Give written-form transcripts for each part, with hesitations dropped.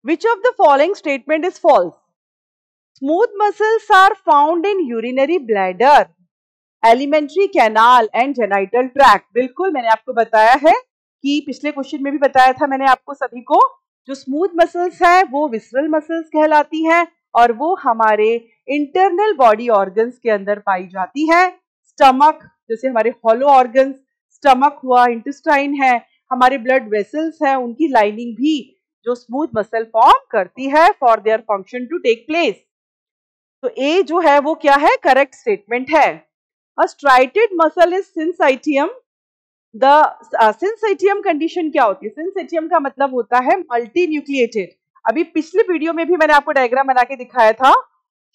Which of the following statement is false? Smooth muscles are found in urinary bladder, alimentary canal and genital tract. बिल्कुल मैंने आपको बताया है कि पिछले क्वेश्चन में भी बताया था मैंने आपको सभी को, जो स्मूथ मसल्स है वो विसरल मसल्स कहलाती हैं और वो हमारे इंटरनल बॉडी ऑर्गन्स के अंदर पाई जाती है। स्टमक जैसे हमारे हॉलो ऑर्गन्स, स्टमक हुआ, इंटेस्टाइन है, हमारे ब्लड वेसल्स हैं, उनकी लाइनिंग भी जो स्मूथ मसल फॉर्म करती है for their function to take place. तो ए जो है वो क्या है, करेक्ट स्टेटमेंट है। A striated muscle is syncytium. The syncytium condition क्या होती है? सिंसाइटियम का मतलब होता है मल्टी न्यूक्लिएटेड। अभी पिछले वीडियो में भी मैंने आपको डायग्राम बना के दिखाया था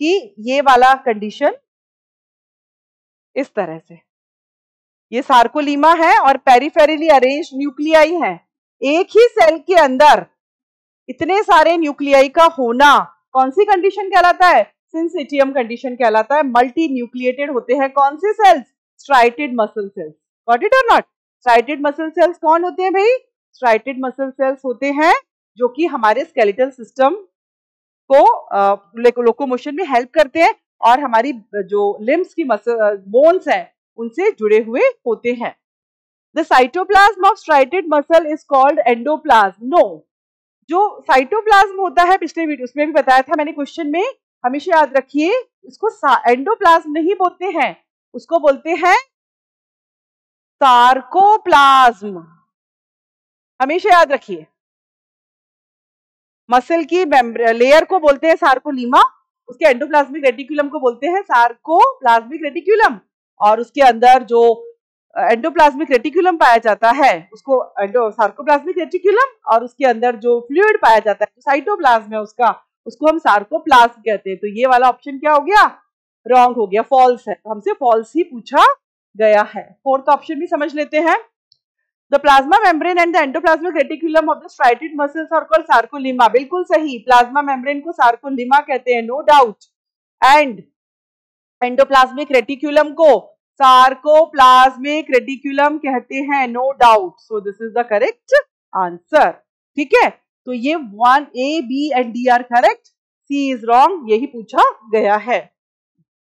कि ये वाला कंडीशन इस तरह से, ये सार्कोलीमा है और पेरिफेरली अरेंज्ड न्यूक्लियाई है। एक ही सेल के अंदर इतने सारे न्यूक्लियाई का होना कौन सी कंडीशन कहलाता है? सिंसाइटियम कंडीशन कहलाता है। मल्टी न्यूक्लिएटेड होते हैं कौन से cells? Striated muscle cells. Got it और नॉट? स्ट्राइटेड मसल सेल्स कौन होते हैं भाई? स्ट्राइटेड मसल सेल्स होते हैं जो कि हमारे स्केलेटल सिस्टम को लोकोमोशन में हेल्प करते हैं और हमारी जो लिम्स की मसल बोन्स हैं उनसे जुड़े हुए होते हैं। The cytoplasm of striated muscle is called endoplasm. No, जो साइटोप्लाज्म होता है पिछले वीडियो उसमें भी बताया था मैंने क्वेश्चन में, हमेशा याद रखिए इसको एंडोप्लाज्म नहीं बोलते हैं, उसको बोलते हैं सार्कोप्लाज्म। हमेशा याद रखिए, मसल की लेयर को बोलते हैं सार्कोलीमा, उसके एंडोप्लाज्मिक रेटिकुलम को बोलते हैं सार्कोप्लाज्मिक रेटिकुलम, और उसके अंदर जो एंडोप्लाज्मिक रेटिकुलम पाया जाता है उसको सार्कोप्लाज्मिक रेटिकुलम, और उसके अंदर जो फ्लूइड पाया जाता है, जो साइटोप्लाज्म है उसको हम सार्कोप्लाज्म कहते हैं। तो ये वाला ऑप्शन क्या हो गया? रॉन्ग हो गया, फॉल्स है। तो हमसे फॉल्स ही पूछा गया है। फोर्थ ऑप्शन भी समझ लेते हैं। The plasma membrane and the endoplasmic reticulum of the striated muscles are called sarcolemma. बिल्कुल सही, प्लाज्मा मेम्ब्रेन को सार्कोलीमा कहते हैं, no doubt, and endoplasmic reticulum को सार्कोप्लाज्मिक रेटिकुलम कहते हैं, no doubt. So this is the correct answer. ठीक है, तो ये 1 A, B and D are correct, C is wrong, यही पूछा गया है।